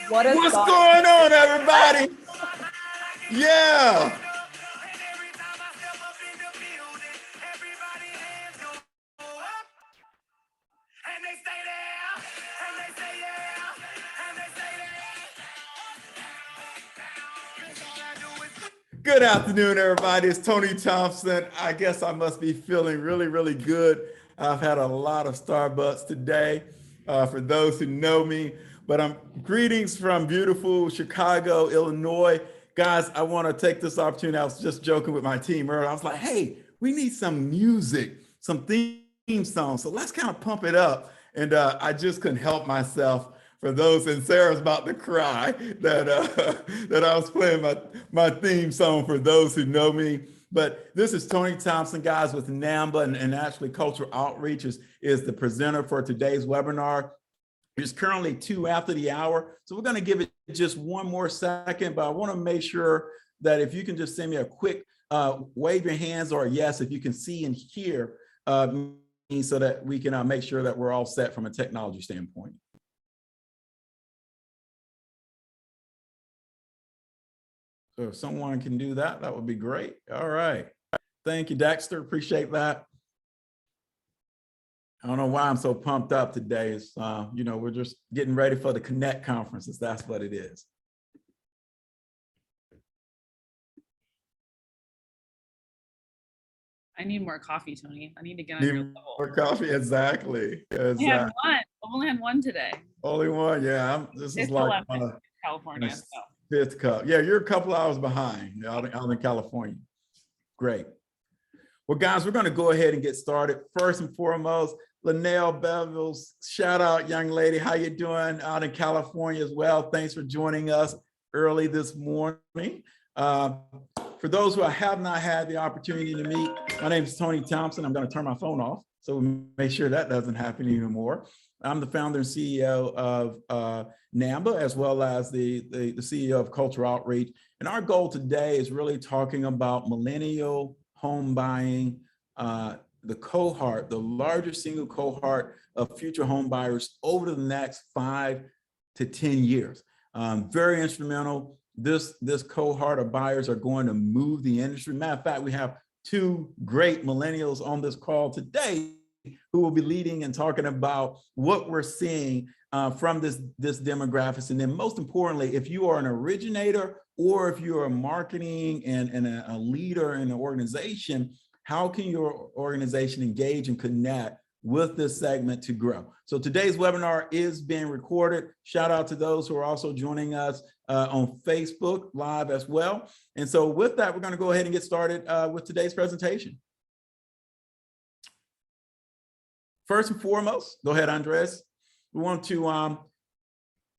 What is What's going on, everybody? Yeah. Good afternoon, everybody. It's Tony Thompson. I guess I must be feeling really, really good. I've had a lot of Starbucks today, for those who know me. But greetings from beautiful Chicago, Illinois. Guys, I want to take this opportunity. I was just joking with my team earlier. I was like, hey, we need some music, some theme songs. So let's kind of pump it up. And I just couldn't help myself. For those, and Sarah's about to cry that that I was playing my theme song for those who know me. But this is Tony Thompson, guys, with NAMBA, and actually Cultural Outreach is the presenter for today's webinar. It's currently 2 after the hour, so we're going to give it just one more second. But I want to make sure that if you can just send me a quick wave your hands or yes if you can see and hear me, so that we can make sure that we're all set from a technology standpoint. So if someone can do that, that would be great. All right. Thank you, Dexter. Appreciate that. I don't know why I'm so pumped up today. It's, we're just getting ready for the Connect conferences. That's what it is. I need more coffee, Tony. I need to get on your level. More coffee, exactly. I had one. I've only had one today. Only one, yeah. This is like California. So. Fifth cup. Yeah, you're a couple hours behind out in California. Great. Well, guys, we're going to go ahead and get started. First and foremost, Linnell Bevels, shout out, young lady. How you doing out in California as well? Thanks for joining us early this morning. For those who I have not had the opportunity to meet, my name is Tony Thompson. I'm going to turn my phone off, so we'll make sure that doesn't happen anymore. I'm the founder and CEO of NAMBA, as well as the CEO of Cultural Outreach. And our goal today is really talking about millennial home buying, the cohort, the largest single cohort of future home buyers over the next 5 to 10 years. Very instrumental. This cohort of buyers are going to move the industry. Matter of fact, we have 2 great millennials on this call today who will be leading and talking about what we're seeing from this demographics. And then most importantly, if you are an originator or if you're a marketing and a leader in an organization, how can your organization engage and connect with this segment to grow? So today's webinar is being recorded. Shout out to those who are also joining us on Facebook Live as well. And so with that, we're going to go ahead and get started with today's presentation. First and foremost, go ahead, Andres. We want to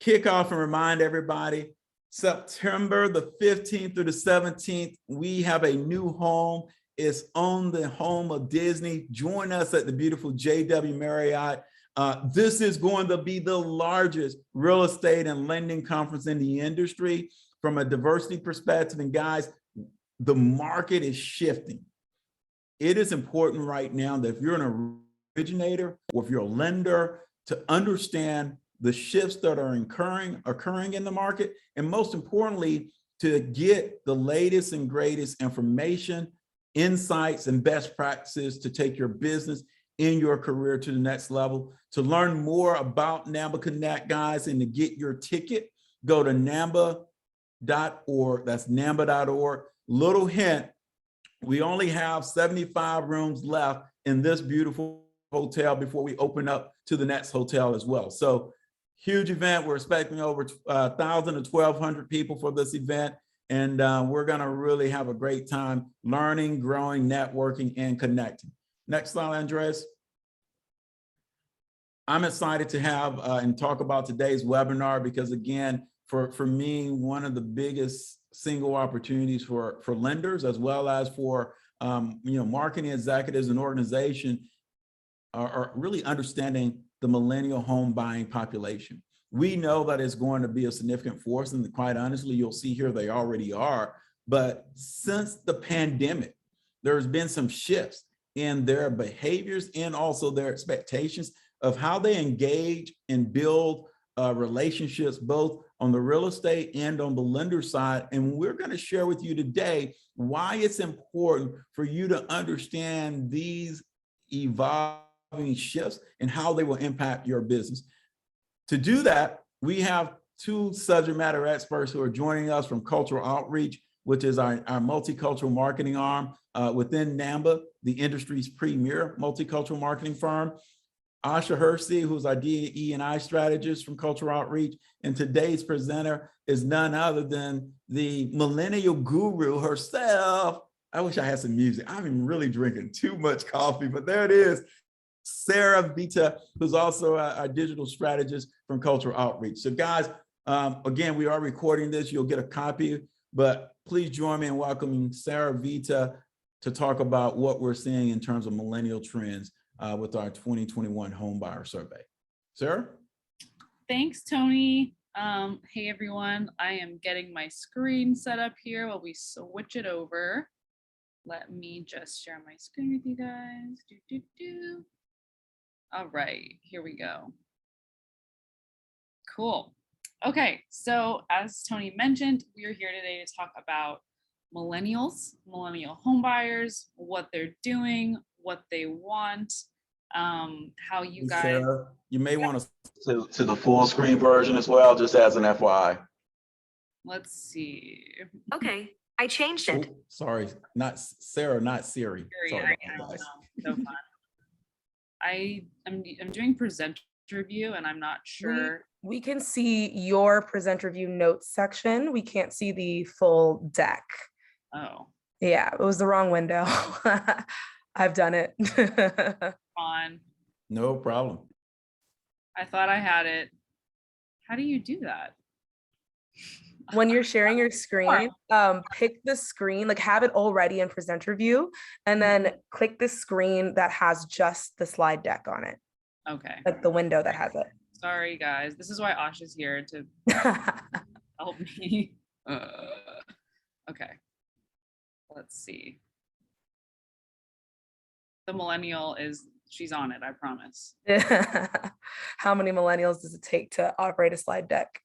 kick off and remind everybody, September the 15th through the 17th, we have a new home. It's on the home of Disney. Join us at the beautiful JW Marriott. This is going to be the largest real estate and lending conference in the industry from a diversity perspective. And guys, the market is shifting. It is important right now that if you're an originator or if you're a lender, to understand the shifts that are occurring in the market, and most importantly, to get the latest and greatest information, insights, and best practices to take your business in your career to the next level. To learn more about NAMBA Connect, guys, and to get your ticket, go to namba.org. That's namba.org. Little hint, we only have 75 rooms left in this beautiful hotel before we open up to the next hotel as well. So huge event. We're expecting over 1,000 to 1,200 people for this event. And we're going to really have a great time learning, growing, networking, and connecting. Next slide, Andres. I'm excited to have and talk about today's webinar because, again, for me, one of the biggest single opportunities for lenders as well as for marketing executives and organizations are really understanding the millennial home buying population. We know that it's going to be a significant force, and quite honestly, you'll see here they already are. But since the pandemic, there's been some shifts in their behaviors and also their expectations of how they engage and build relationships, both on the real estate and on the lender side. And we're going to share with you today why it's important for you to understand these evolving shifts and how they will impact your business. To do that, we have two subject matter experts who are joining us from Cultural Outreach, which is our multicultural marketing arm within NAMBA, the industry's premier multicultural marketing firm. Asha Hersey, who's our DE&I strategist from Cultural Outreach. And today's presenter is none other than the millennial guru herself. I wish I had some music. I've been really drinking too much coffee, but there it is. Sarah Vita, who's also our digital strategist from Cultural Outreach. So guys, again, we are recording this. You'll get a copy, but please join me in welcoming Sarah Vita to talk about what we're seeing in terms of millennial trends with our 2021 Homebuyer survey. Sarah? Thanks, Tony. Hey, everyone. I am getting my screen set up here while we switch it over. Let me just share my screen with you guys. All right, here we go. Cool. Okay, so as Tony mentioned, we are here today to talk about millennials, millennial homebuyers, what they're doing, what they want, how you guys. Sarah, you may want to the full screen version as well, just as an FYI. Let's see. Okay, I changed it. Oh, sorry, not Sarah, not Siri. Sorry, Sorry I about don't that, know. So fun. I'm doing presenter view and I'm not sure. We can see your presenter view notes section. We can't see the full deck. Oh. Yeah, it was the wrong window. I've done it. On. No problem. I thought I had it. How do you do that? When you're sharing your screen, pick the screen, like have it already in presenter view, and then click the screen that has just the slide deck on it. Okay. Like the window that has it. Sorry, guys. This is why Asha's here to help me. Okay. Let's see. The millennial she's on it, I promise. How many millennials does it take to operate a slide deck?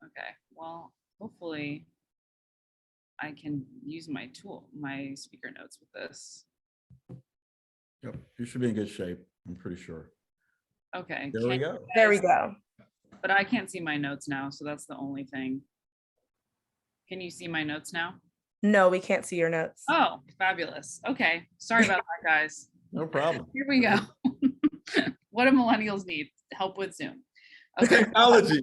Okay, well, hopefully I can use my speaker notes with this. Yep, you should be in good shape, I'm pretty sure. Okay. There we go. There we go. But I can't see my notes now, so that's the only thing. Can you see my notes now? No, we can't see your notes. Oh, fabulous. Okay, sorry about that, guys. No problem. Here we go. What do millennials need? Help with Zoom. Okay. Technology.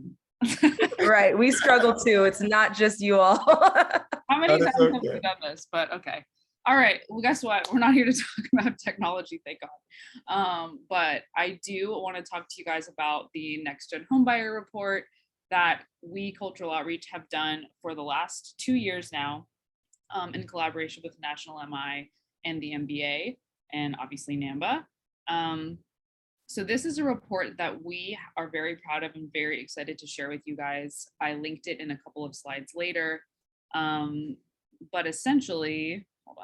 Right, we struggle too. It's not just you all. How many That times is have we okay. done this? But okay. All right. Well, guess what? We're not here to talk about technology, thank God. But I do want to talk to you guys about the Next Gen Homebuyer report that we, Cultural Outreach, have done for the last 2 years now, in collaboration with National MI and the MBA, and obviously NAMBA. So this is a report that we are very proud of and very excited to share with you guys. I linked it in a couple of slides later. But essentially, hold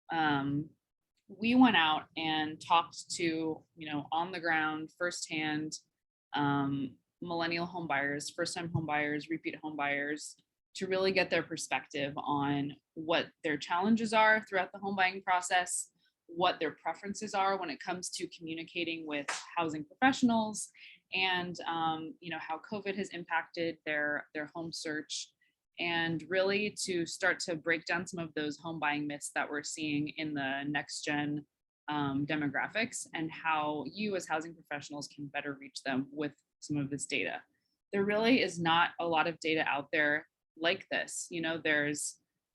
on. We went out and talked to, on the ground, firsthand, millennial home buyers, first-time home buyers, repeat home buyers, to really get their perspective on what their challenges are throughout the home buying process, what their preferences are when it comes to communicating with housing professionals, and how COVID has impacted their home search, and really to start to break down some of those home buying myths that we're seeing in the next gen demographics, and how you as housing professionals can better reach them with some of this data. There really is not a lot of data out there like this.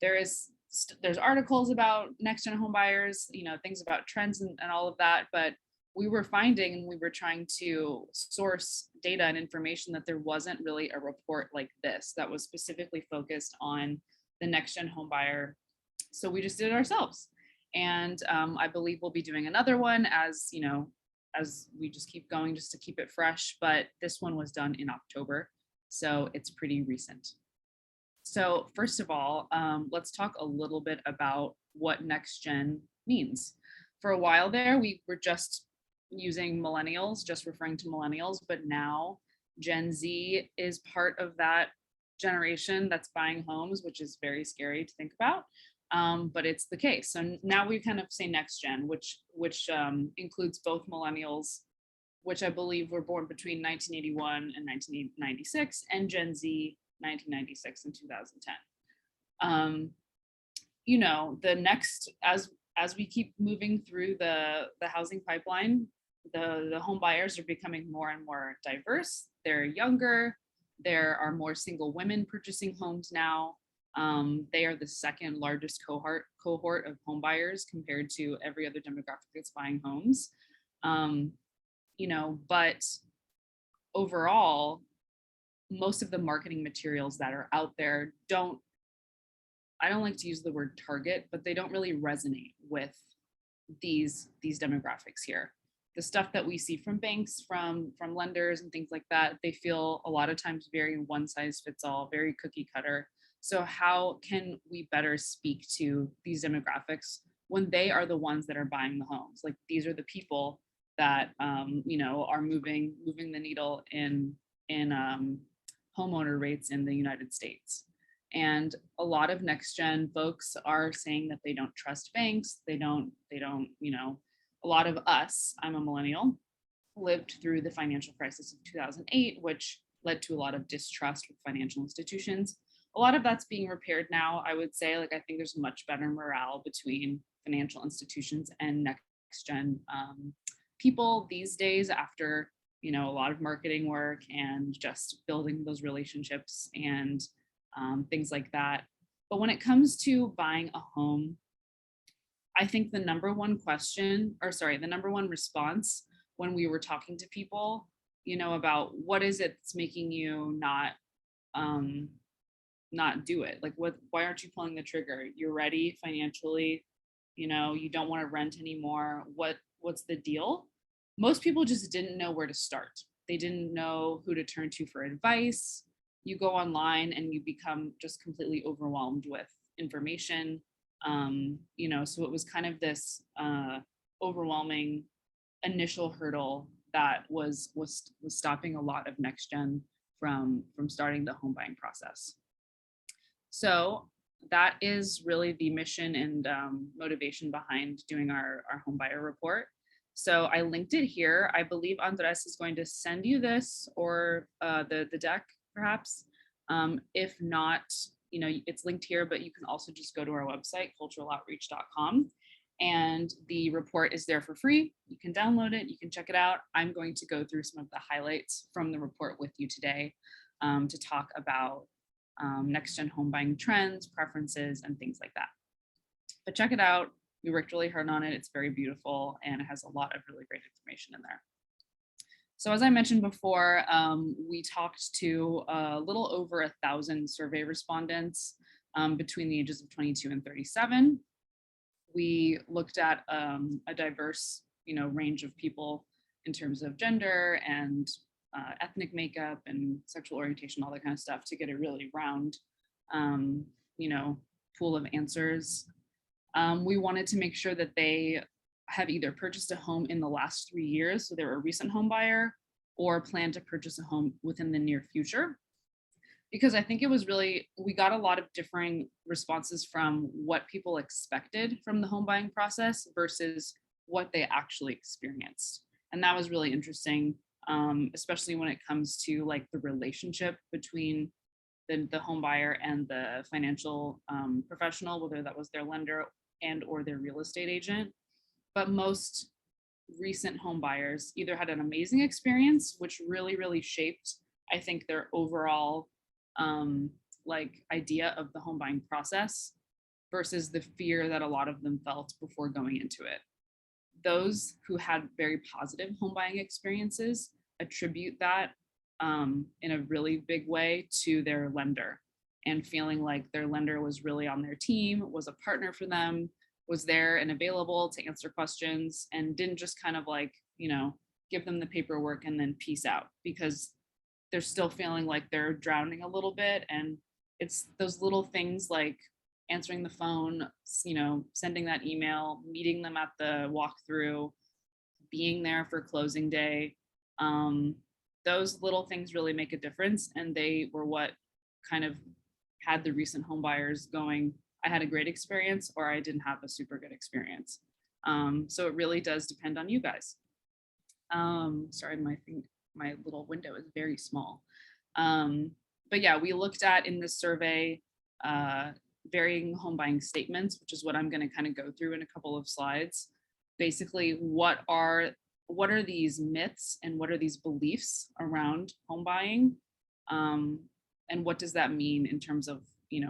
There's articles about next gen home buyers, things about trends and all of that, but we were finding, and we were trying to source data and information, that there wasn't really a report like this that was specifically focused on the next gen home buyer. So we just did it ourselves. And I believe we'll be doing another one as we just keep going, just to keep it fresh. But this one was done in October, so it's pretty recent. So first of all, let's talk a little bit about what next gen means. for a while there, we were just using millennials, just referring to millennials, but now Gen Z is part of that generation that's buying homes, which is very scary to think about. But it's the case. So now we kind of say next gen, which includes both millennials, which I believe were born between 1981 and 1996, and Gen Z 1996 and 2010. You know, the next, as we keep moving through the housing pipeline, the home buyers are becoming more and more diverse. They're younger. There are more single women purchasing homes now. They are the second largest cohort of home buyers compared to every other demographic that's buying homes. You know, but overall, most of the marketing materials that are out there I don't like to use the word target, but they don't really resonate with these demographics here. The stuff that we see from banks, from lenders and things like that, they feel a lot of times very one size fits all, very cookie cutter. So how can we better speak to these demographics when they are the ones that are buying the homes? Like, these are the people that you know, are moving the needle in homeowner rates in the United States. And a lot of next gen folks are saying that they don't trust banks. They don't, you know, a lot of us, I'm a millennial, lived through the financial crisis of 2008, which led to a lot of distrust with financial institutions. A lot of that's being repaired now, I would say. Like, I think there's much better morale between financial institutions and next gen people these days, after, you know, a lot of marketing work and just building those relationships and things like that. But when it comes to buying a home, I think the number one response when we were talking to people, you know, about what is it that's making you not do it? Like, why aren't you pulling the trigger? You're ready financially, you know, you don't want to rent anymore. What's the deal? Most people just didn't know where to start. They didn't know who to turn to for advice. You go online and you become just completely overwhelmed with information. You know, so it was kind of this overwhelming initial hurdle that was stopping a lot of next gen from starting the home buying process. So that is really the mission and motivation behind doing our home buyer report. So I linked it here. I believe Andres is going to send you this, or the deck perhaps. If not, you know, it's linked here, but you can also just go to our website, culturaloutreach.com, and the report is there for free. You can download it, you can check it out. I'm going to go through some of the highlights from the report with you today to talk about next gen home buying trends, preferences, and things like that. But check it out. We worked really hard on it. It's very beautiful, and it has a lot of really great information in there. So as I mentioned before, we talked to a little over 1,000 survey respondents between the ages of 22 and 37. We looked at a diverse, you know, range of people in terms of gender and ethnic makeup and sexual orientation, all that kind of stuff, to get a really round, you know, pool of answers. We wanted to make sure that they have either purchased a home in the last 3 years, so they're a recent home buyer, or plan to purchase a home within the near future. Because I think it was really, we got a lot of differing responses from what people expected from the home buying process versus what they actually experienced. And that was really interesting, especially when it comes to like the relationship between the home buyer and the financial professional, whether that was their lender and or their real estate agent. But most recent home buyers either had an amazing experience, which really shaped, I think, their overall like idea of the home buying process, versus the fear that a lot of them felt before going into it. Those who had very positive home buying experiences attribute that in a really big way to their lender, and feeling like their lender was really on their team, was a partner for them, was there and available to answer questions, and didn't just kind of like, you know, give them the paperwork and then peace out, because they're still feeling like they're drowning a little bit. And it's those little things like answering the phone, sending that email, meeting them at the walkthrough, being there for closing day. Those little things really make a difference, and they were what kind of had the recent home buyers going, I had a great experience, or I didn't have a super good experience. So it really does depend on you guys. Sorry, my little window is very small. But yeah, we looked at in this survey varying home buying statements, which is what I'm going to kind of go through in a couple of slides. Basically, what are these myths and what are these beliefs around home buying? And what does that mean in terms of,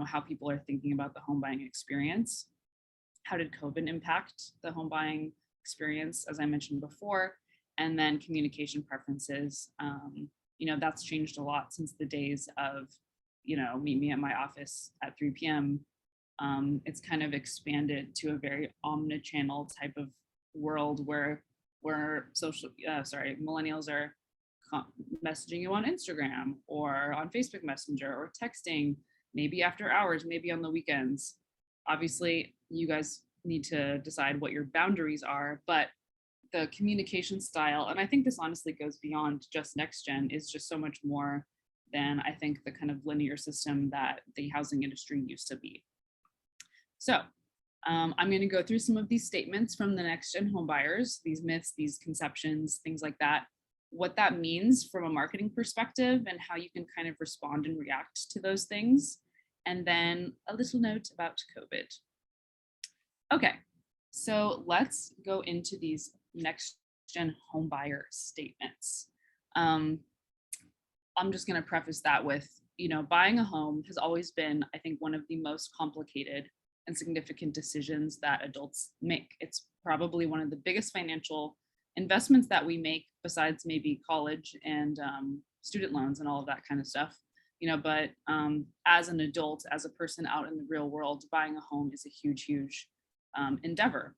how people are thinking about the home buying experience? How did COVID impact the home buying experience, as I mentioned before? And then communication preferences. That's changed a lot since the days of, meet me at my office at 3 p.m. It's kind of expanded to a very omnichannel type of world where millennials are messaging you on Instagram or on Facebook Messenger or texting, maybe after hours, maybe on the weekends. Obviously, you guys need to decide what your boundaries are, but the communication style, and I think this honestly goes beyond just next gen, is just so much more than I think the kind of linear system that the housing industry used to be. So I'm going to go through some of these statements from the next gen home buyers, these myths, these conceptions, things like that, what that means from a marketing perspective and how you can kind of respond and react to those things. And then a little note about COVID. Okay, so let's go into these next gen home buyer statements. I'm just going to preface that with, buying a home has always been, I think, one of the most complicated and significant decisions that adults make. It's probably one of the biggest financial investments that we make, besides maybe college and student loans and all of that kind of stuff. But as an adult, as a person out in the real world, buying a home is a huge, huge endeavor.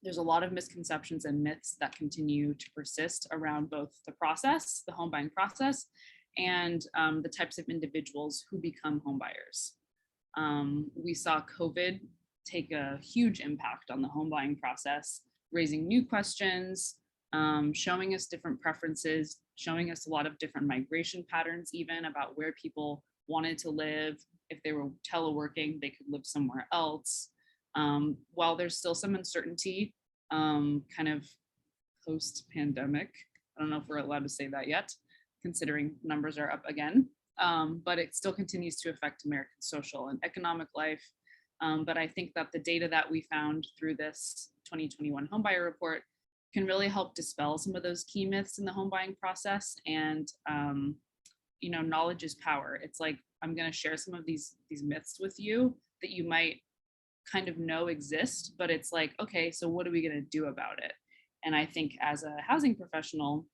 There's a lot of misconceptions and myths that continue to persist around both the process, the home buying process, and the types of individuals who become home buyers. We saw COVID take a huge impact on the home buying process, raising new questions, showing us different preferences, showing us a lot of different migration patterns, even about where people wanted to live. If they were teleworking, they could live somewhere else. While there's still some uncertainty, kind of post-pandemic, I don't know if we're allowed to say that yet, considering numbers are up again, but it still continues to affect American social and economic life. But I think that the data that we found through this 2021 Homebuyer report can really help dispel some of those key myths in the home buying process. And knowledge is power. It's like, I'm going to share some of these myths with you that you might kind of know exist, but it's like, okay, so what are we going to do about it? And I think as a housing professional,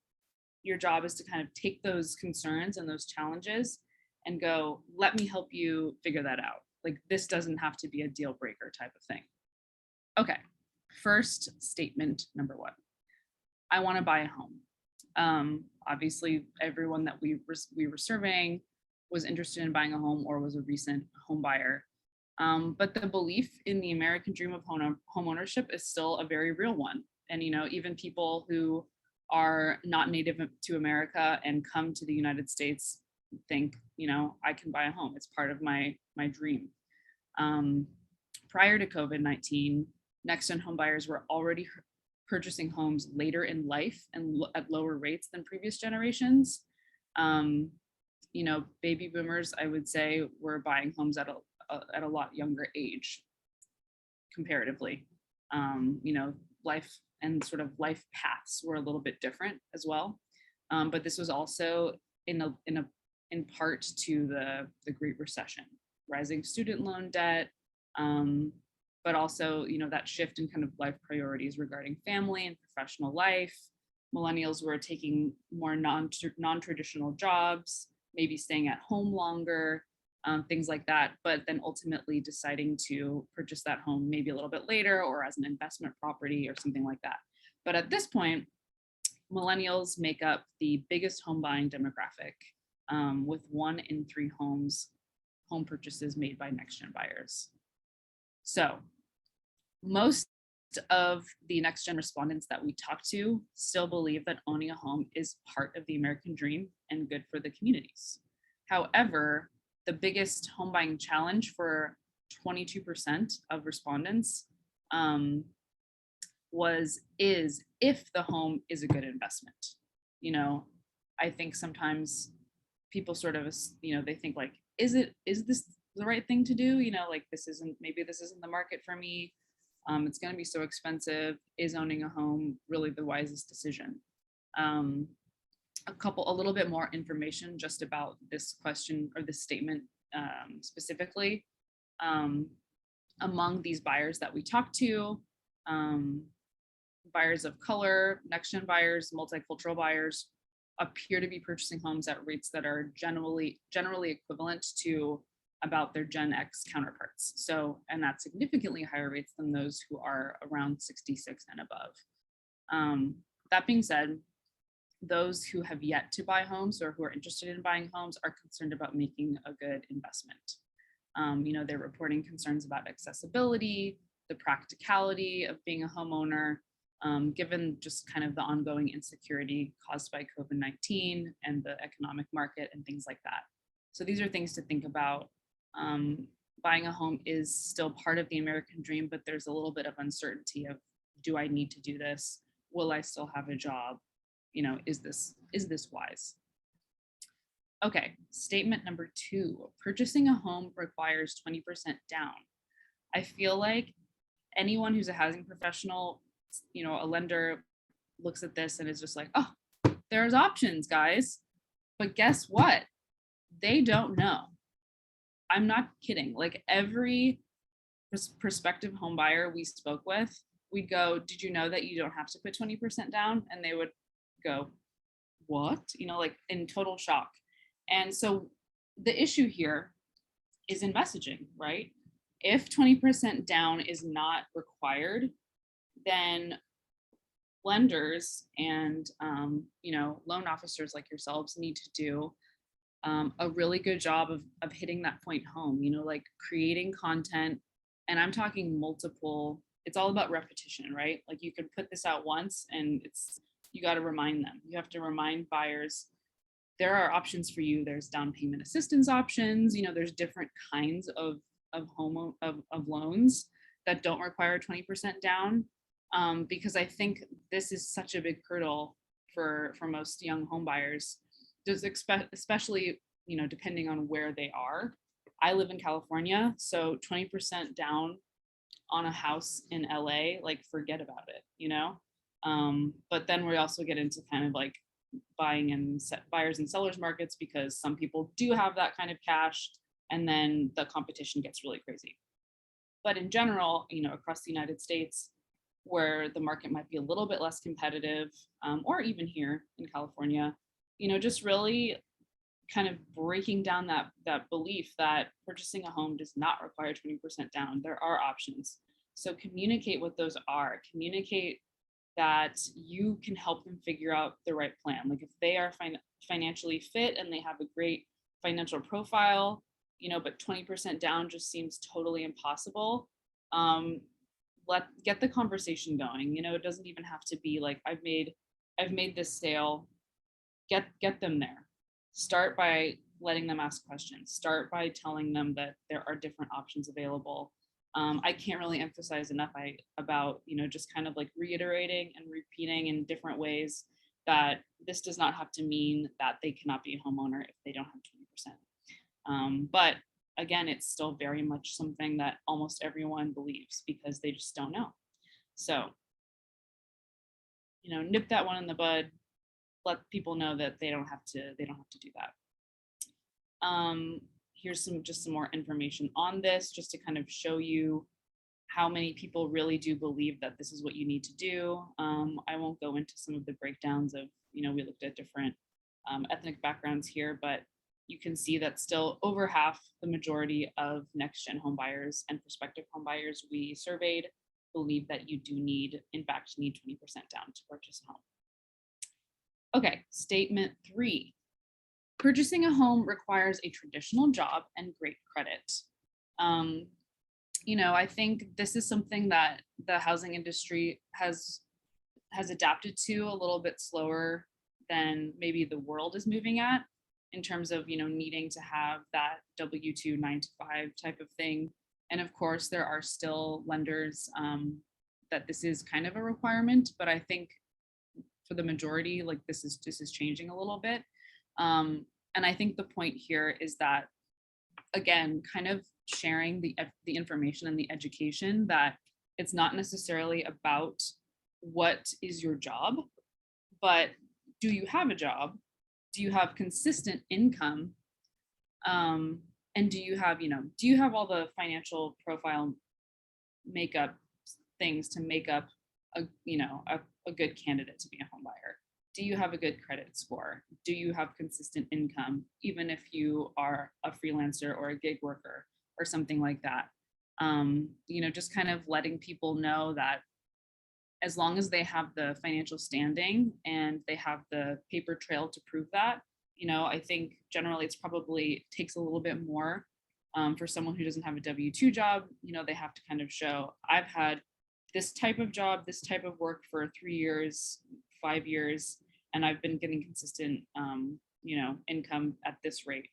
your job is to kind of take those concerns and those challenges and go, let me help you figure that out. Like, this doesn't have to be a deal breaker type of thing. Okay, first statement number one. I want to buy a home. Obviously, everyone that we were surveying was interested in buying a home or was a recent home buyer. But the belief in the American dream of home ownership is still a very real one. And, even people who are not native to America and come to the United States think, I can buy a home. It's part of my dream. Prior to COVID-19, next-gen home buyers were already purchasing homes later in life and at lower rates than previous generations. Baby boomers, I would say, were buying homes at a lot younger age comparatively. Life and sort of life paths were a little bit different as well. But this was also in part to the Great Recession, rising student loan debt, but also, that shift in kind of life priorities regarding family and professional life. Millennials were taking more non-traditional jobs, maybe staying at home longer, things like that, but then ultimately deciding to purchase that home maybe a little bit later or as an investment property or something like that. But at this point, millennials make up the biggest home buying demographic, with 1 in 3 home purchases made by next-gen buyers. So most of the next gen respondents that we talk to still believe that owning a home is part of the American dream and good for the communities. However, the biggest home buying challenge for 22% of respondents is if the home is a good investment. You know, I think sometimes people sort of, they think like, is this the right thing to do? You know, like maybe this isn't the market for me. It's going to be so expensive. Is owning a home really the wisest decision? A little bit more information just about this question or this statement specifically. Among these buyers that we talk to, buyers of color, next gen buyers, multicultural buyers appear to be purchasing homes at rates that are generally equivalent to about their Gen X counterparts. So, and that's significantly higher rates than those who are around 66 and above. That being said, those who have yet to buy homes or who are interested in buying homes are concerned about making a good investment. They're reporting concerns about accessibility, the practicality of being a homeowner, given just kind of the ongoing insecurity caused by COVID-19 and the economic market and things like that. So these are things to think about. Buying a home is still part of the American dream, but there's a little bit of uncertainty of, do I need to do this? Will I still have a job? Is this wise? Okay, statement number 2, purchasing a home requires 20% down. I feel like anyone who's a housing professional, a lender looks at this and is just like, oh, there's options, guys. But guess what? They don't know. I'm not kidding. Like every prospective home buyer we spoke with, we'd go, did you know that you don't have to put 20% down? And they would go, what? Like in total shock. And so the issue here is in messaging, right? If 20% down is not required, then lenders and loan officers like yourselves need to do a really good job of hitting that point home, like creating content. And I'm talking multiple, it's all about repetition, right? Like you could put this out once and you got to remind them. You have to remind buyers there are options for you. There's down payment assistance options. There's different kinds of loans that don't require 20% down. Because I think this is such a big hurdle for most young home buyers. There's especially, depending on where they are. I live in California, so 20% down on a house in LA, like forget about it, But then we also get into kind of like buying and buyers and sellers markets, because some people do have that kind of cash, and then the competition gets really crazy. But in general, across the United States, where the market might be a little bit less competitive, or even here in California, just really kind of breaking down that belief that purchasing a home does not require 20% down. There are options. So communicate what those are. Communicate that you can help them figure out the right plan. Like if they are financially fit and they have a great financial profile, but 20% down just seems totally impossible. Get the conversation going. It doesn't even have to be like, I've made this sale. Get them there. Start by letting them ask questions. Start by telling them that there are different options available. I can't really emphasize enough about just kind of like reiterating and repeating in different ways that this does not have to mean that they cannot be a homeowner if they don't have 20%. But again, it's still very much something that almost everyone believes because they just don't know. So, nip that one in the bud. Let people know that they don't have to do that. Here's some more information on this, just to kind of show you how many people really do believe that this is what you need to do. I won't go into some of the breakdowns of, we looked at different ethnic backgrounds here, but you can see that still over half, the majority of next-gen home buyers and prospective home buyers we surveyed believe that you do need 20% down to purchase a home. Okay, statement 3. Purchasing a home requires a traditional job and great credit. I think this is something that the housing industry has adapted to a little bit slower than maybe the world is moving at, in terms of, needing to have that W-2 9 to 5 type of thing. And of course, there are still lenders that this is kind of a requirement, but I think for the majority, like this is changing a little bit. And I think the point here is that, again, kind of sharing the information and the education, that it's not necessarily about what is your job, but do you have a job? Do you have consistent income? And do you have all the financial profile makeup things to make up a good candidate to be a home buyer? Do you have a good credit score? Do you have consistent income, even if you are a freelancer or a gig worker or something like that? Just kind of letting people know that as long as they have the financial standing and they have the paper trail to prove that, I think generally it's probably takes a little bit more for someone who doesn't have a W-2 job. They have to kind of show, I've had this type of job, this type of work for 3 years, 5 years, and I've been getting consistent, income at this rate,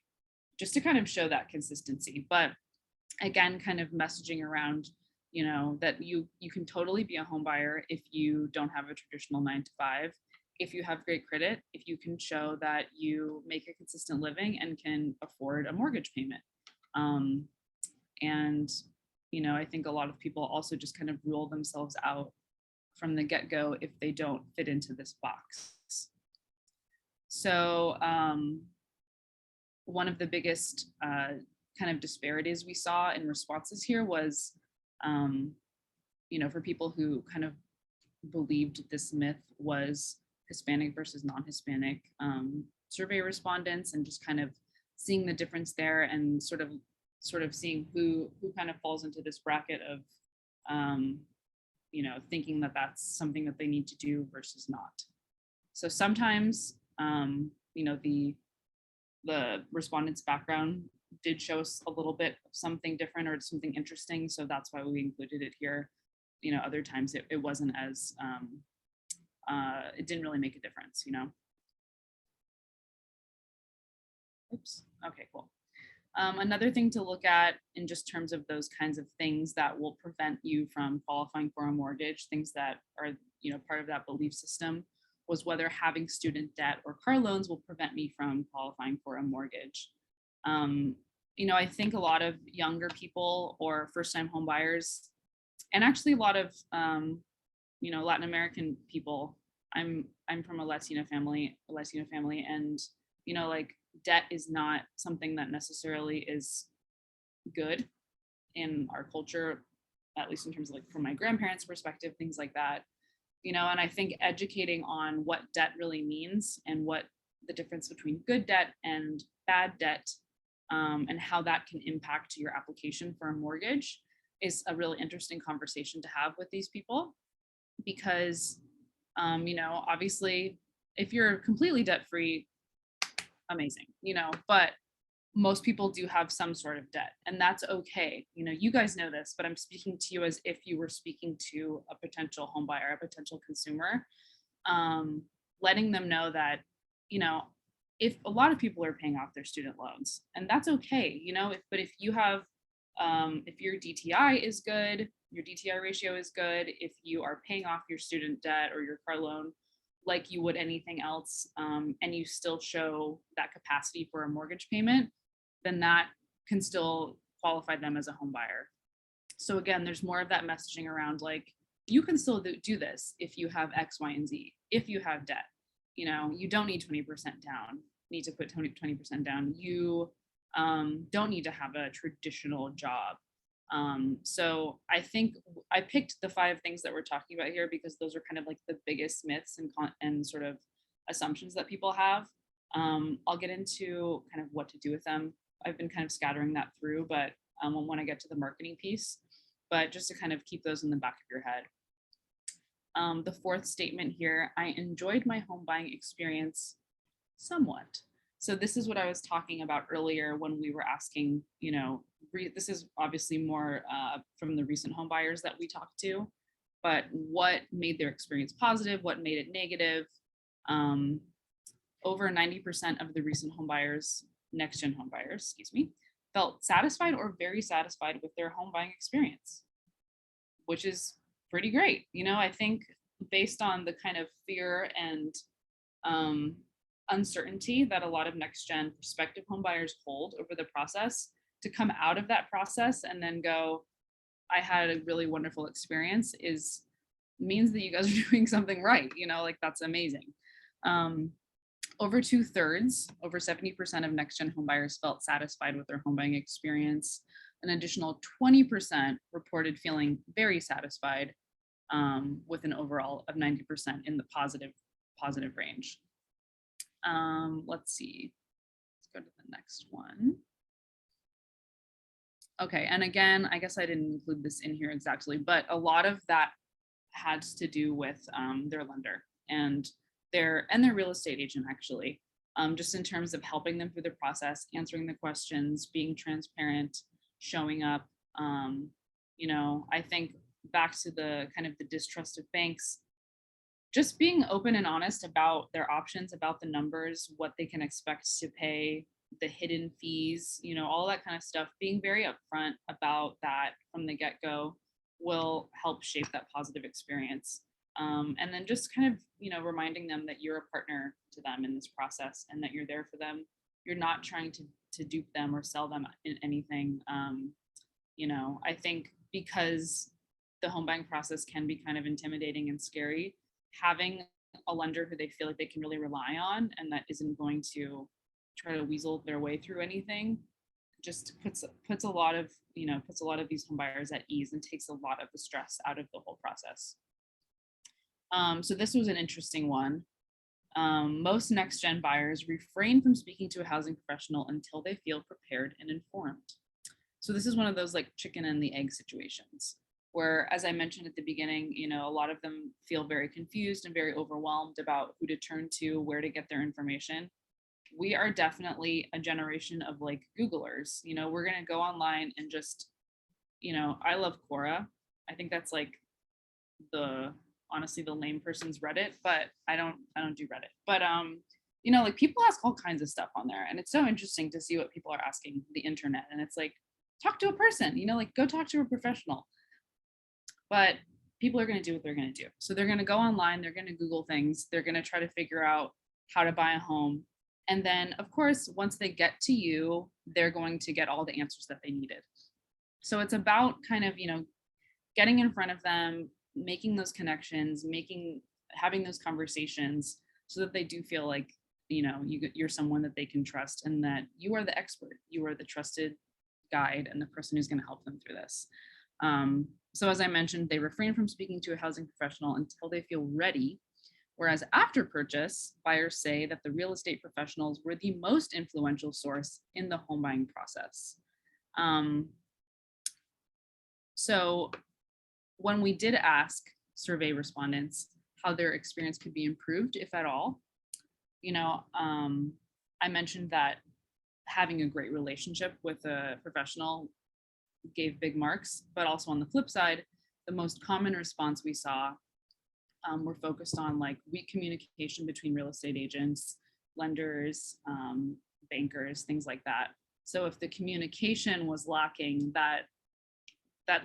just to kind of show that consistency. But again, kind of messaging around, that you can totally be a home buyer if you don't have a traditional 9 to 5, if you have great credit, if you can show that you make a consistent living and can afford a mortgage payment. And I think a lot of people also just kind of rule themselves out from the get-go if they don't fit into this box. So one of the biggest kind of disparities we saw in responses here was, for people who kind of believed this myth was Hispanic versus non-Hispanic survey respondents, and just kind of seeing the difference there, and sort of seeing who kind of falls into this bracket of, thinking that that's something that they need to do versus not. So sometimes, the respondent's background did show us a little bit of something different or something interesting. So that's why we included it here. Other times it wasn't as, it didn't really make a difference, Oops, okay, cool. Another thing to look at in just terms of those kinds of things that will prevent you from qualifying for a mortgage, things that are, part of that belief system, was whether having student debt or car loans will prevent me from qualifying for a mortgage. I think a lot of younger people or first-time home buyers, and actually a lot of, Latin American people, I'm from a Latino family, and, like, debt is not something that necessarily is good in our culture, at least in terms of, like, from my grandparents' perspective, things like that. And I think educating on what debt really means and what the difference between good debt and bad debt, and how that can impact your application for a mortgage, is a really interesting conversation to have with these people. Because, obviously, if you're completely debt-free, amazing, but most people do have some sort of debt, and that's okay. You guys know this, but I'm speaking to you as if you were speaking to a potential home buyer, a potential consumer, letting them know that, if a lot of people are paying off their student loans, and that's okay, but if you have, if your DTI is good, your DTI ratio is good, if you are paying off your student debt or your car loan like you would anything else, and you still show that capacity for a mortgage payment, then that can still qualify them as a home buyer. So again, there's more of that messaging around, like, you can still do this if you have X, Y, and Z. If you have debt, you don't need 20% down, need to put 20% down. You don't need to have a traditional job. So I think I picked the 5 things that we're talking about here because those are kind of like the biggest myths and sort of assumptions that people have. I'll get into kind of what to do with them. I've been kind of scattering that through, but when I get to the marketing piece, but just to kind of keep those in the back of your head. The 4th statement here, I enjoyed my home buying experience somewhat. So this is what I was talking about earlier when we were asking, this is obviously more from the recent home buyers that we talked to, but what made their experience positive, what made it negative. Over 90% of the recent home buyers, next gen home buyers, excuse me, felt satisfied or very satisfied with their home buying experience, which is pretty great. You know, I think based on the kind of fear and uncertainty that a lot of next gen prospective home buyers hold over the process, to come out of that process and then go, I had a really wonderful experience, means that you guys are doing something right. You know, like that's amazing. Over 2/3, over 70% of next gen home buyers felt satisfied with their home buying experience. An additional 20% reported feeling very satisfied, with an overall of 90% in the positive range. Let's see, let's go to the next one. Okay, and again, I guess I didn't include this in here exactly, but a lot of that had to do with their lender and their real estate agent, actually, just in terms of helping them through the process, answering the questions, being transparent, showing up. You know, I think back to the kind of the distrust of banks, just being open and honest about their options, about the numbers, what they can expect to pay, the hidden fees, you know, all that kind of stuff, being very upfront about that from the get-go will help shape that positive experience. And then just kind of, you know, reminding them that you're a partner to them in this process and that you're there for them. You're not trying to dupe them or sell them in anything. You know, I think because the home buying process can be kind of intimidating and scary, having a lender who they feel like they can really rely on and that isn't going to try to weasel their way through anything just puts a lot of, you know, puts a lot of these home buyers at ease and takes a lot of the stress out of the whole process. So this was an interesting one. Most next gen buyers refrain from speaking to a housing professional until they feel prepared and informed. So this is one of those like chicken and the egg situations where, as I mentioned at the beginning, you know, a lot of them feel very confused and very overwhelmed about who to turn to, where to get their information. We are definitely a generation of like Googlers. You know, we're going to go online and just, you know, I love Quora. I think that's like honestly the lame person's Reddit, but I don't do Reddit. But you know, like people ask all kinds of stuff on there, and it's so interesting to see what people are asking the internet. And it's like, talk to a person, you know, like go talk to a professional. But people are going to do what they're going to do. So they're going to go online, they're going to Google things, they're going to try to figure out how to buy a home. And then, of course, once they get to you, they're going to get all the answers that they needed. So it's about kind of, you know, getting in front of them, making those connections, having those conversations so that they do feel like, you know, you're someone that they can trust and that you are the expert, you are the trusted guide and the person who's going to help them through this. So as I mentioned, they refrain from speaking to a housing professional until they feel ready. Whereas after purchase, buyers say that the real estate professionals were the most influential source in the home buying process. So when we did ask survey respondents how their experience could be improved, if at all, you know, I mentioned that having a great relationship with a professional gave big marks, but also on the flip side, the most common response we saw were focused on like weak communication between real estate agents, lenders, bankers, things like that. So if the communication was lacking, that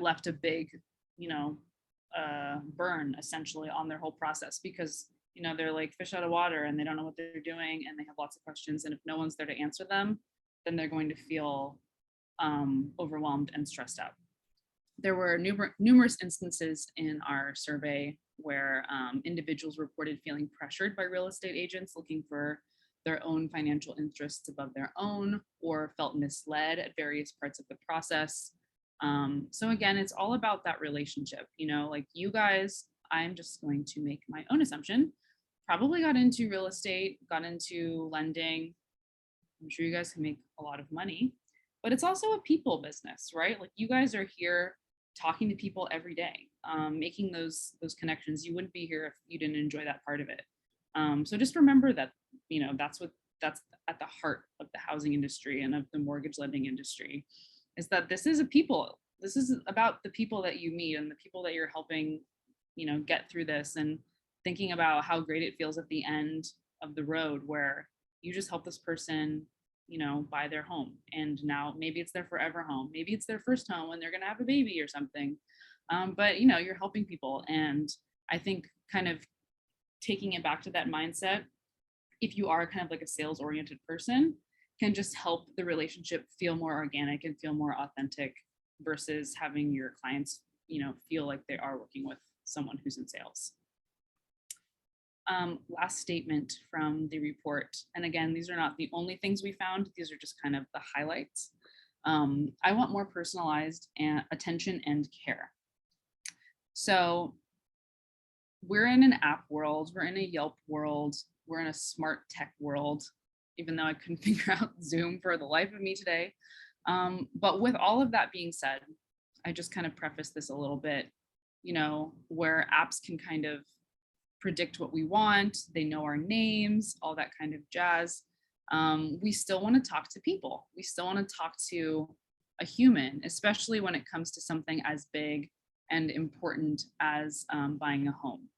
left a big, you know, burn essentially on their whole process because, you know, they're like fish out of water and they don't know what they're doing and they have lots of questions. And if no one's there to answer them, then they're going to feel overwhelmed and stressed out. There were numerous instances in our survey where individuals reported feeling pressured by real estate agents looking for their own financial interests above their own or felt misled at various parts of the process. So again, it's all about that relationship, you know, like you guys, I'm just going to make my own assumption, probably got into real estate, got into lending. I'm sure you guys can make a lot of money, but it's also a people business, right? Like you guys are here talking to people every day, making those connections. You wouldn't be here if you didn't enjoy that part of it. So just remember that, you know, that's at the heart of the housing industry and of the mortgage lending industry is that this is about the people that you meet and the people that you're helping, get through this, and thinking about how great it feels at the end of the road where you just help this person, buy their home. And now maybe it's their forever home. Maybe it's their first home when they're going to have a baby or something. But you're helping people. And I think kind of taking it back to that mindset, if you are kind of like a sales oriented person, can just help the relationship feel more organic and feel more authentic versus having your clients, feel like they are working with someone who's in sales. Last statement from the report. And again, these are not the only things we found. These are just kind of the highlights. I want more personalized attention and care. So we're in an app world, we're in a Yelp world, we're in a smart tech world, even though I couldn't figure out Zoom for the life of me today. But with all of that being said, I just kind of preface this a little bit, where apps can kind of predict what we want, they know our names, all that kind of jazz. We still want to talk to people. We still want to talk to a human, especially when it comes to something as big and important as buying a home.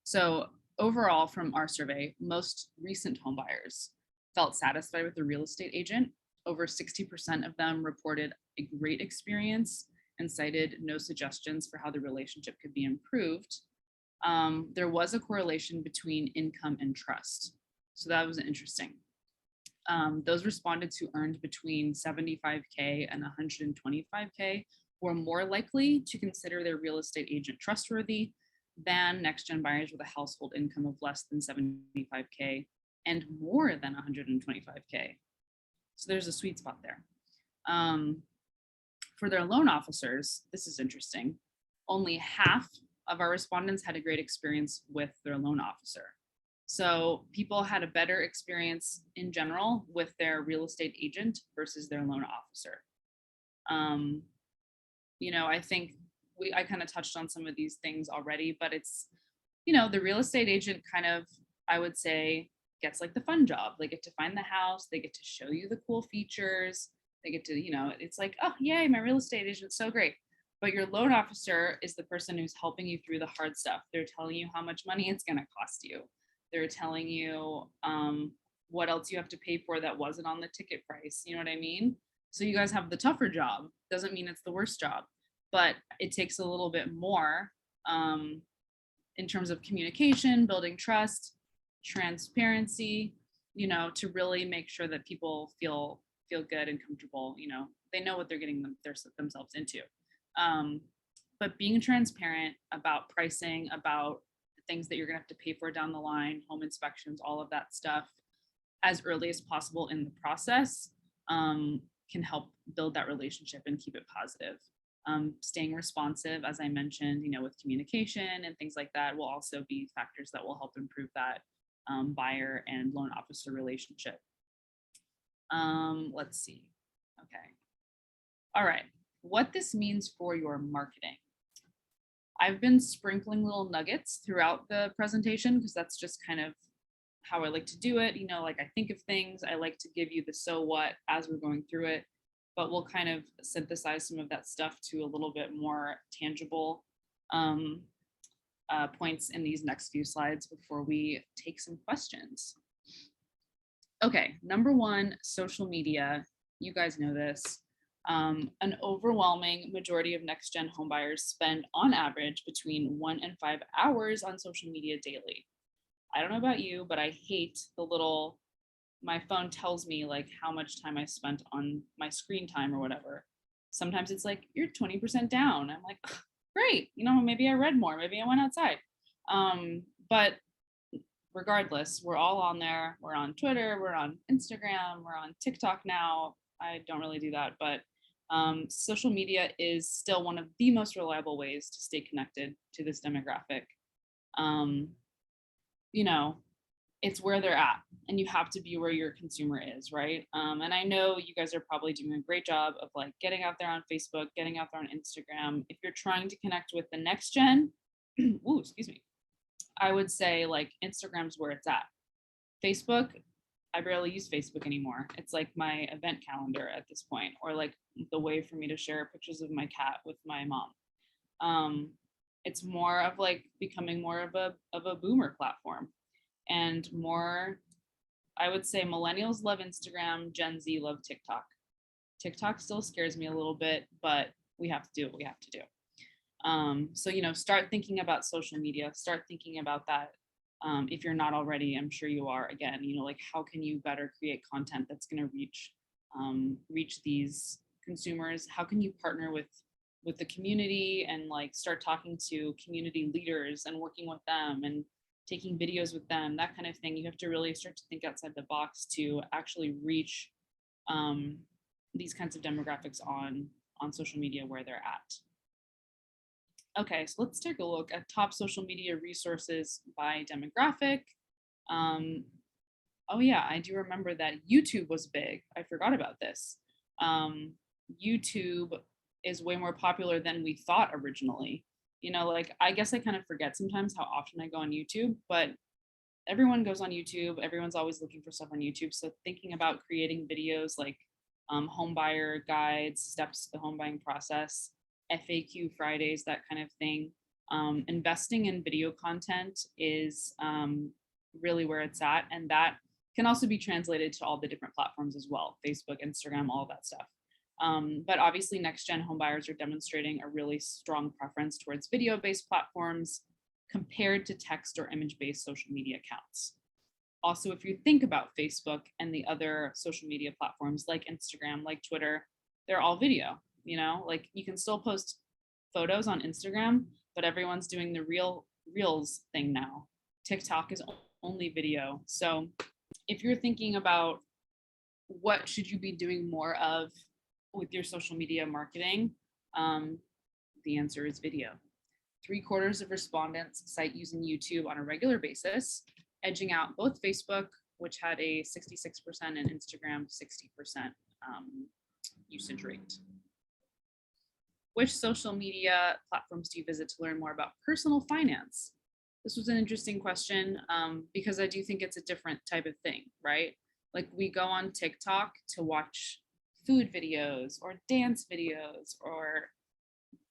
So overall, from our survey, most recent home buyers felt satisfied with the real estate agent. Over 60% of them reported a great experience and cited no suggestions for how the relationship could be improved. There was a correlation between income and trust. So that was interesting. Those respondents who earned between 75K and 125K were more likely to consider their real estate agent trustworthy than next-gen buyers with a household income of less than 75K and more than 125K. So there's a sweet spot there. For their loan officers, this is interesting. Only half of our respondents had a great experience with their loan officer. So people had a better experience in general with their real estate agent versus their loan officer. I think I kind of touched on some of these things already, but it's, the real estate agent kind of, I would say, gets like the fun job. They get to find the house, they get to show you the cool features, they get to, it's like, oh, yay, my real estate agent's so great. But your loan officer is the person who's helping you through the hard stuff. They're telling you how much money it's going to cost you. They're telling you what else you have to pay for that wasn't on the ticket price. You know what I mean? So you guys have the tougher job. Doesn't mean it's the worst job, but it takes a little bit more in terms of communication, building trust, transparency, to really make sure that people feel good and comfortable. They know what they're getting themselves into. But being transparent about pricing, about the things that you're gonna have to pay for down the line, home inspections, all of that stuff, as early as possible in the process, can help build that relationship and keep it positive. Staying responsive, as I mentioned, with communication and things like that will also be factors that will help improve that buyer and loan officer relationship. Let's see. Okay. All right. What this means for your marketing. I've been sprinkling little nuggets throughout the presentation because that's just kind of how I like to do it. Like I think of things, I like to give you the so what as we're going through it, but we'll kind of synthesize some of that stuff to a little bit more tangible points in these next few slides before we take some questions. Okay, number one, social media. You guys know this. An overwhelming majority of next-gen homebuyers spend on average between 1 and 5 hours on social media daily. I don't know about you, but I hate the little, my phone tells me like how much time I spent on my screen time or whatever. Sometimes it's like, you're 20% down. I'm like, great, maybe I read more, maybe I went outside. But regardless, we're all on there. We're on Twitter, we're on Instagram, we're on TikTok now. I don't really do that, but social media is still one of the most reliable ways to stay connected to this demographic. It's where they're at, and you have to be where your consumer is, right? And I know you guys are probably doing a great job of like getting out there on Facebook, getting out there on Instagram. If you're trying to connect with the next gen, ooh, excuse me, I would say like Instagram's where it's at. Facebook, I barely use Facebook anymore. It's like my event calendar at this point, or like the way for me to share pictures of my cat with my mom. It's more of like becoming more of a boomer platform, and more, I would say millennials love Instagram, Gen Z love TikTok. TikTok still scares me a little bit, but we have to do what we have to do. So, start thinking about social media, start thinking about that. If you're not already, I'm sure you are. Again, like how can you better create content that's going to reach these consumers? How can you partner with the community and like start talking to community leaders and working with them and taking videos with them, that kind of thing. You have to really start to think outside the box to actually reach these kinds of demographics on social media where they're at. Okay, so let's take a look at top social media resources by demographic. Oh yeah, I do remember that YouTube was big. I forgot about this. YouTube is way more popular than we thought originally. Like I guess I kind of forget sometimes how often I go on YouTube, but everyone goes on YouTube. Everyone's always looking for stuff on YouTube. So thinking about creating videos like home buyer guides, steps to the home buying process, FAQ Fridays, that kind of thing. Investing in video content is really where it's at. And that can also be translated to all the different platforms as well, Facebook, Instagram, all of that stuff. But obviously next-gen home buyers are demonstrating a really strong preference towards video-based platforms compared to text or image-based social media accounts. Also, if you think about Facebook and the other social media platforms like Instagram, like Twitter, they're all video, like you can still post photos on Instagram, but everyone's doing the reels thing now. TikTok is only video. So if you're thinking about what should you be doing more of with your social media marketing, the answer is video. 3/4 of respondents cite using YouTube on a regular basis, edging out both Facebook, which had a 66%, and Instagram 60% usage rate. Which social media platforms do you visit to learn more about personal finance? This was an interesting question because I do think it's a different type of thing, right? Like we go on TikTok to watch food videos or dance videos or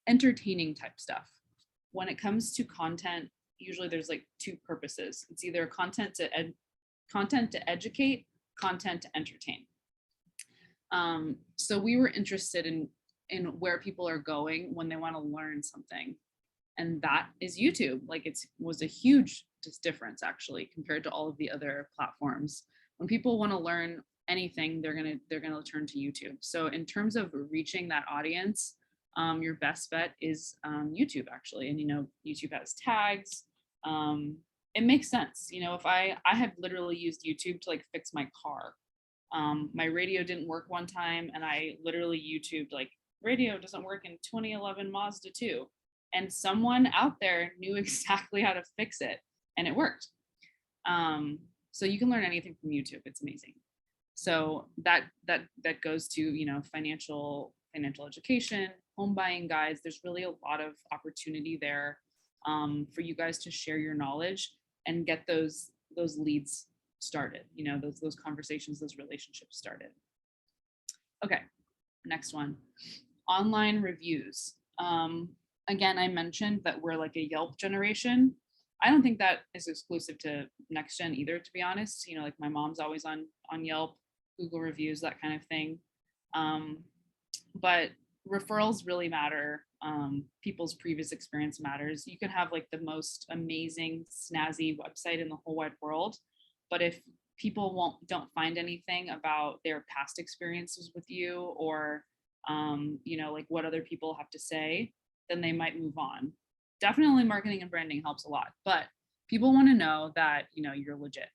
entertaining type stuff. When it comes to content, usually there's like two purposes. It's either content to educate, content to entertain. So we were interested in where people are going when they want to learn something. And that is YouTube. Like it was a huge difference actually compared to all of the other platforms. When people want to learn anything, they're gonna turn to YouTube. So in terms of reaching that audience, your best bet is YouTube actually. And YouTube has tags. It makes sense. If I have literally used YouTube to like fix my car. My radio didn't work one time and I literally YouTubed like radio doesn't work in 2011 Mazda 2. And someone out there knew exactly how to fix it and it worked. So you can learn anything from YouTube. It's amazing. So that goes to, financial education, home buying guides. There's really a lot of opportunity there for you guys to share your knowledge and get those leads started, those conversations, those relationships started. Okay, next one. Online reviews. Again, I mentioned that we're like a Yelp generation. I don't think that is exclusive to next gen either, to be honest. Like my mom's always on Yelp, Google reviews, that kind of thing. But referrals really matter. People's previous experience matters. You can have like the most amazing snazzy website in the whole wide world, but if people don't find anything about their past experiences with you or like what other people have to say, then they might move on. Definitely marketing and branding helps a lot, but people want to know that you're legit.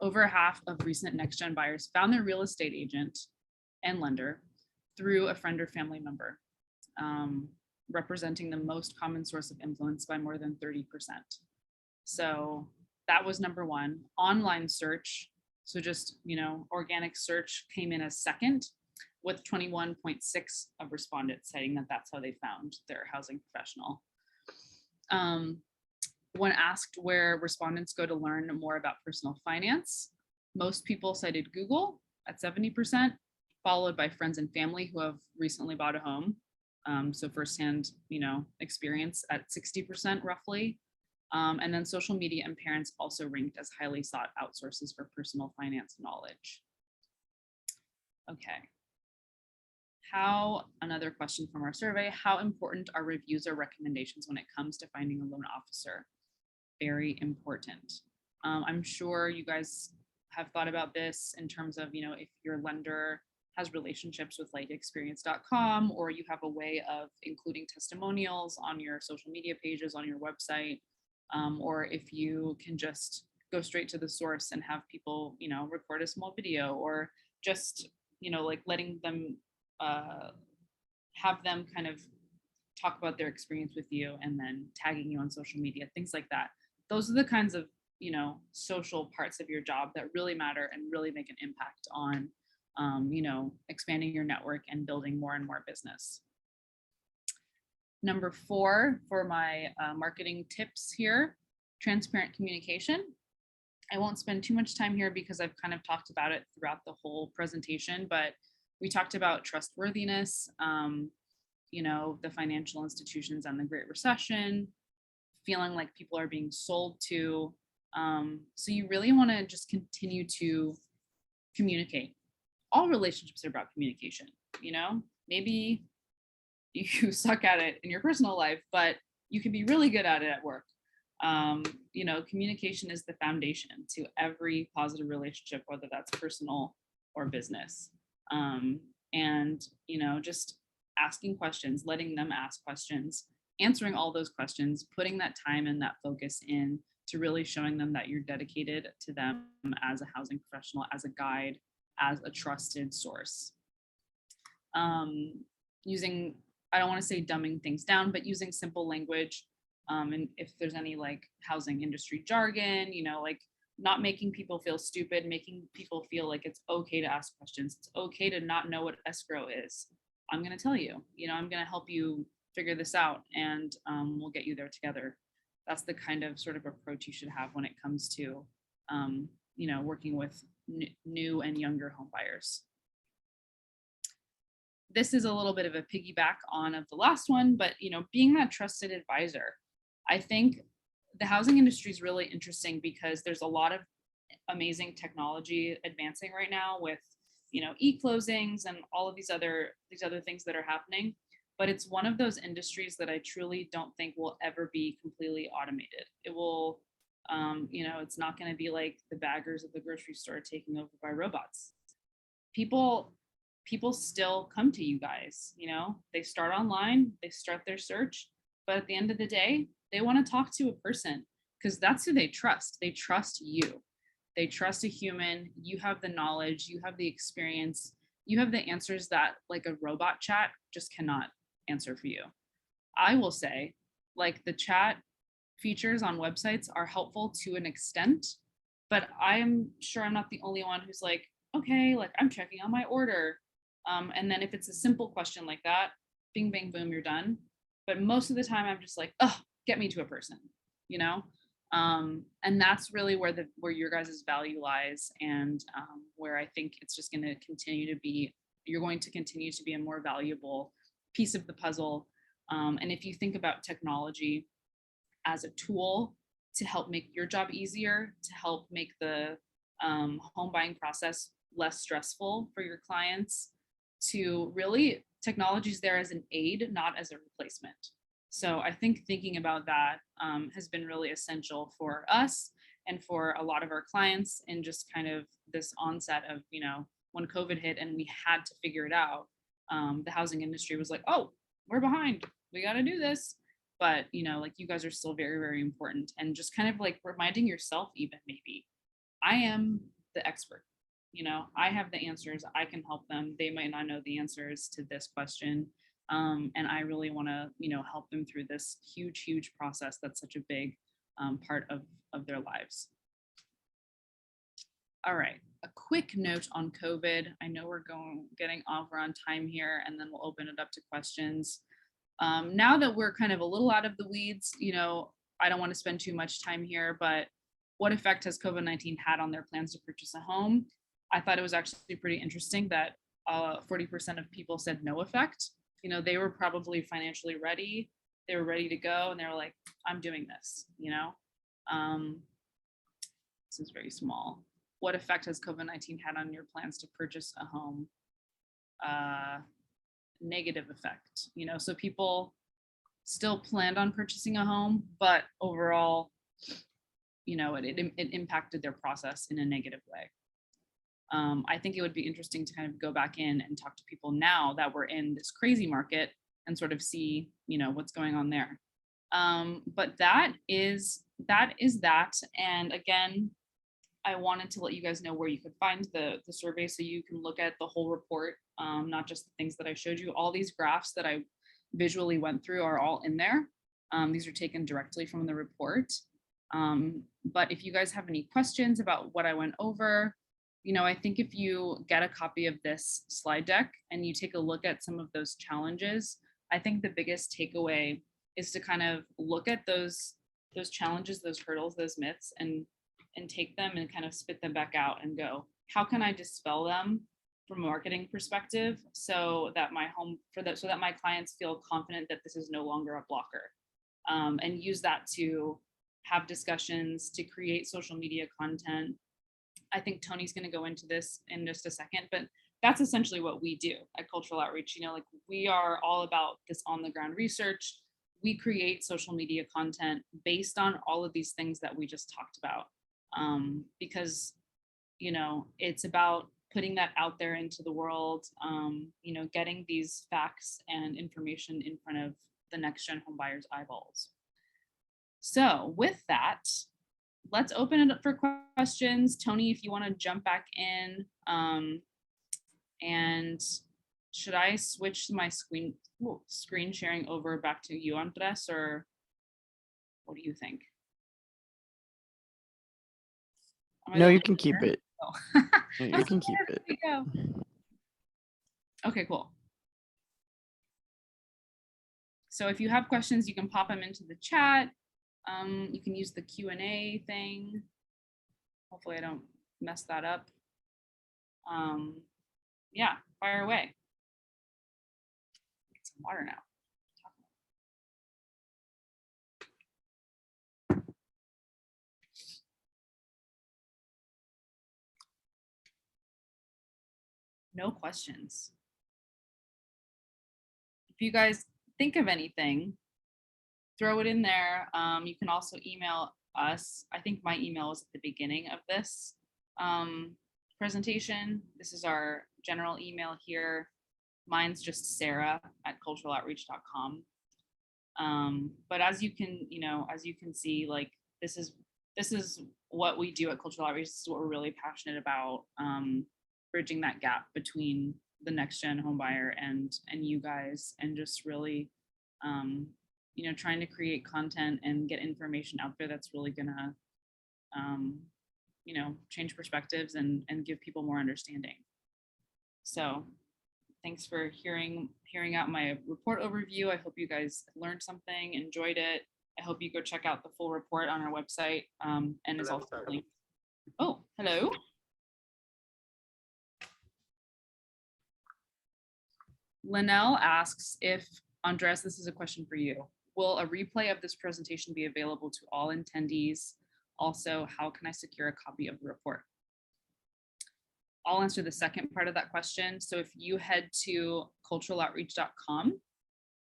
Over half of recent next gen buyers found their real estate agent and lender through a friend or family member, representing the most common source of influence by more than 30%. So that was number one. Online search, so just organic search came in as second, with 21.6% of respondents citing that that's how they found their housing professional. When asked where respondents go to learn more about personal finance, Most people cited Google at 70%, followed by friends and family who have recently bought a home. So firsthand, experience at 60% roughly. And then social media and parents also ranked as highly sought out sources for personal finance knowledge. Okay. Another question from our survey, how important are reviews or recommendations when it comes to finding a loan officer? Very important. I'm sure you guys have thought about this in terms of, if your lender has relationships with like experience.com, or you have a way of including testimonials on your social media pages, on your website, or if you can just go straight to the source and have people, record a small video, or just, like letting them have them kind of talk about their experience with you and then tagging you on social media, things like that. Those are the kinds of, social parts of your job that really matter and really make an impact on, expanding your network and building more and more business. Number 4 for my marketing tips here, transparent communication. I won't spend too much time here because I've kind of talked about it throughout the whole presentation, but we talked about trustworthiness, the financial institutions and the Great Recession, feeling like people are being sold to. So you really want to just continue to communicate. All relationships are about communication, maybe you suck at it in your personal life, but you can be really good at it at work. Communication is the foundation to every positive relationship, whether that's personal or business. And just asking questions, letting them ask questions, answering all those questions, putting that time and that focus in to really showing them that you're dedicated to them as a housing professional, as a guide, as a trusted source. Using, I don't want to say dumbing things down, but using simple language. And if there's any like housing industry jargon, like not making people feel stupid, making people feel like it's okay to ask questions. It's okay to not know what escrow is. I'm going to tell you, I'm going to help you figure this out, and we'll get you there together. That's the kind of sort of approach you should have when it comes to, working with new and younger home buyers. This is a little bit of a piggyback on of the last one, but being that trusted advisor. I think the housing industry is really interesting because there's a lot of amazing technology advancing right now with e-closings and all of these other things that are happening. But it's one of those industries that I truly don't think will ever be completely automated. It will, it's not going to be like the baggers at the grocery store taking over by robots. People still come to you guys, they start online, they start their search, but at the end of the day, they want to talk to a person because that's who they trust. They trust you. They trust a human. You have the knowledge, you have the experience, you have the answers that like a robot chat just cannot answer for you. I will say, like, the chat features on websites are helpful to an extent, but I am sure I'm not the only one who's like, okay, like I'm checking on my order. And then if it's a simple question like that, bing, bang, boom, you're done. But most of the time I'm just like, oh, get me to a person, and that's really where your guys' value lies, and where I think it's just going to continue to be, you're going to continue to be a more valuable piece of the puzzle. And if you think about technology as a tool to help make your job easier, to help make the home buying process less stressful for your clients, to really, technology is there as an aid, not as a replacement. So I think thinking about that has been really essential for us and for a lot of our clients, in just kind of this onset of, when COVID hit and we had to figure it out, the housing industry was like, oh, we're behind, we got to do this. But, like, you guys are still very, very important, and just kind of like reminding yourself, even maybe, I am the expert. I have the answers, I can help them. They might not know the answers to this question. And I really want to, help them through this huge, huge process that's such a big part of their lives. All right, a quick note on COVID. I know we're getting over on time here, and then we'll open it up to questions. Now that we're kind of a little out of the weeds, I don't want to spend too much time here, but what effect has COVID-19 had on their plans to purchase a home? I thought it was actually pretty interesting that 40% of people said no effect. You know, they were probably financially ready. They were ready to go and they were like, I'm doing this, you know? This is very small. What effect has COVID-19 had on your plans to purchase a home? Negative effect, you know, so people still planned on purchasing a home, but overall, you know, it impacted their process in a negative way. I think it would be interesting to kind of go back in and talk to people now that we're in this crazy market and sort of see, you know, what's going on there. But that is that. And again, I wanted to let you guys know where you could find the survey so you can look at the whole report, not just the things that I showed you. All these graphs that I visually went through are all in there. These are taken directly from the report. But if you guys have any questions about what I went over, you know, I think if you get a copy of this slide deck and you take a look at some of those challenges, I think the biggest takeaway is to kind of look at those challenges, those hurdles, those myths, and take them and kind of spit them back out and go, how can I dispel them from a marketing perspective so that so that my clients feel confident that this is no longer a blocker, and use that to have discussions, to create social media content. I think Tony's going to go into this in just a second, but that's essentially what we do at Cultural Outreach. You know, like we are all about this on the ground research. We create social media content based on all of these things that we just talked about. Because, you know, it's about putting that out there into the world, you know, getting these facts and information in front of the next gen home buyers' eyeballs. So with that, let's open it up for questions. Tony, if you want to jump back in, and should I switch my screen sharing over back to you, Andres, or what do you think? No, you can keep it. Oh. You can keep it. There we go. Okay, cool. So if you have questions, you can pop them into the chat. You can use the Q&A thing. Hopefully I don't mess that up. Yeah, fire away. Get some water now. No questions. If you guys think of anything, throw it in there. You can also email us. I think my email is at the beginning of this presentation. This is our general email here. Mine's just sarah@culturaloutreach.com. But as you can, as you can see, like this is what we do at Cultural Outreach. This is what we're really passionate about, bridging that gap between the next gen home buyer and you guys, and just really trying to create content and get information out there that's really gonna change perspectives and give people more understanding. So thanks for hearing out my report overview. I hope you guys learned something, enjoyed it. I hope you go check out the full report on our website, and it's also linked. Oh, hello. Linnell asks if, Andres, this is a question for you. Will a replay of this presentation be available to all attendees? Also, how can I secure a copy of the report? I'll answer the second part of that question. So if you head to culturaloutreach.com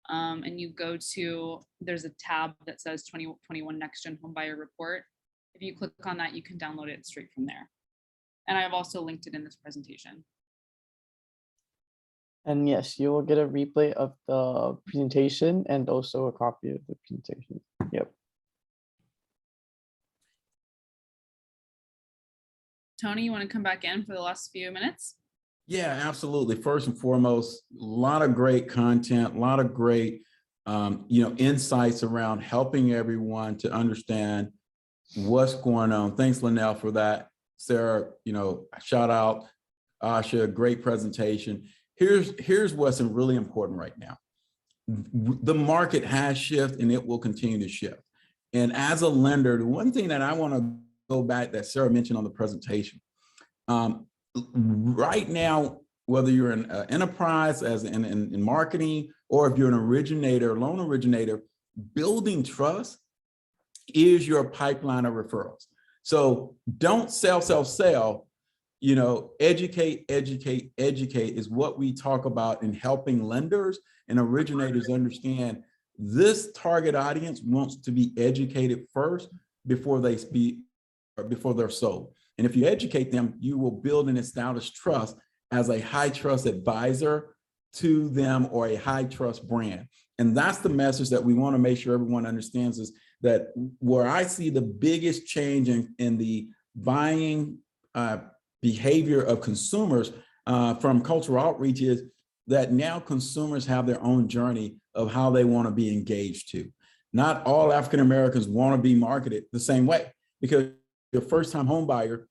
and you go to, there's a tab that says 2021 Next Gen Home Buyer Report. If you click on that, you can download it straight from there. And I've also linked it in this presentation. And yes, you will get a replay of the presentation and also a copy of the presentation. Yep. Tony, you want to come back in for the last few minutes? Yeah, absolutely. First and foremost, a lot of great content, a lot of great, insights around helping everyone to understand what's going on. Thanks, Linnell, for that. Sarah, shout out. Asha, great presentation. Here's what's really important right now. The market has shifted and it will continue to shift. And as a lender, the one thing that I want to go back that Sarah mentioned on the presentation. Right now, whether you're an enterprise as in marketing, or if you're an originator, loan originator, building trust is your pipeline of referrals. So don't sell. You know, educate is what we talk about in helping lenders and originators understand this target audience wants to be educated first before they speak or before they're sold. And if you educate them, you will build and establish trust as a high trust advisor to them or a high trust brand. And that's the message that we want to make sure everyone understands, is that where I see the biggest change in the buying behavior of consumers from cultural outreach is that now consumers have their own journey of how they want to be engaged to. Not all African Americans want to be marketed the same way, because your first-time home buyer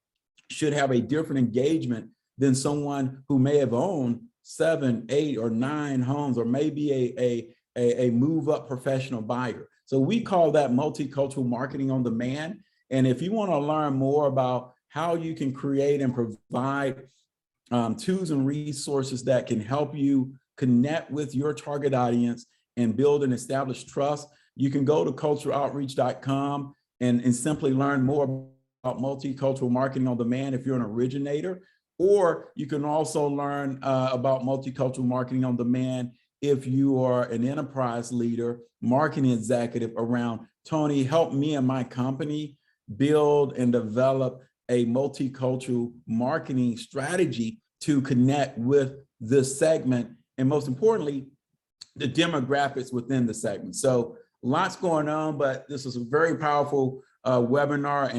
should have a different engagement than someone who may have owned 7, 8, or 9 homes, or maybe a move-up professional buyer. So we call that multicultural marketing on demand. And if you want to learn more about how you can create and provide tools and resources that can help you connect with your target audience and build and establish trust, you can go to culturaloutreach.com and simply learn more about multicultural marketing on demand if you're an originator. Or you can also learn about multicultural marketing on demand if you are an enterprise leader, marketing executive around, Tony, help me and my company build and develop a multicultural marketing strategy to connect with this segment, and most importantly, the demographics within the segment. So lots going on, but this is a very powerful webinar.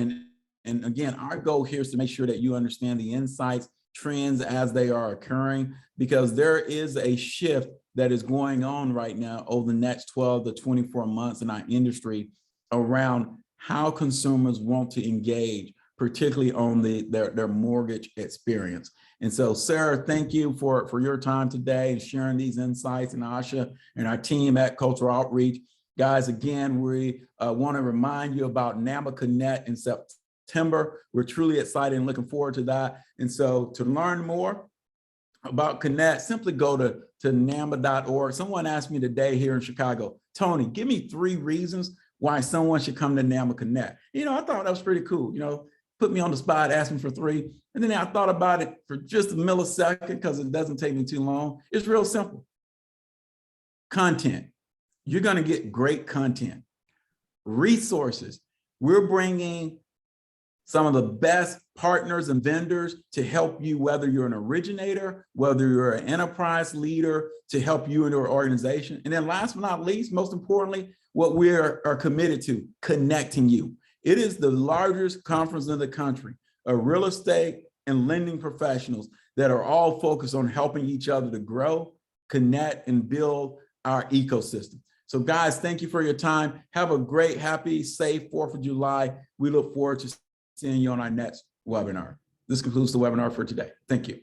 And again, our goal here is to make sure that you understand the insights, trends as they are occurring, because there is a shift that is going on right now over the next 12 to 24 months in our industry around how consumers want to engage, particularly on their mortgage experience. And so, Sarah, thank you for your time today and sharing these insights, and Asha and our team at Cultural Outreach. Guys, again, we want to remind you about NAMA Connect in September. We're truly excited and looking forward to that. And so to learn more about Connect, simply go to NAMA.org. Someone asked me today here in Chicago, Tony, give me 3 reasons why someone should come to NAMA Connect. You know, I thought that was pretty cool. You know, put me on the spot, asked me for 3. And then I thought about it for just a millisecond because it doesn't take me too long. It's real simple. Content. You're going to get great content. Resources. We're bringing some of the best partners and vendors to help you, whether you're an originator, whether you're an enterprise leader, to help you in your organization. And then last but not least, most importantly, what we are committed to, connecting you. It is the largest conference in the country of real estate and lending professionals that are all focused on helping each other to grow, connect, and build our ecosystem. So guys, thank you for your time. Have a great, happy, safe 4th of July. We look forward to seeing you on our next webinar. This concludes the webinar for today. Thank you.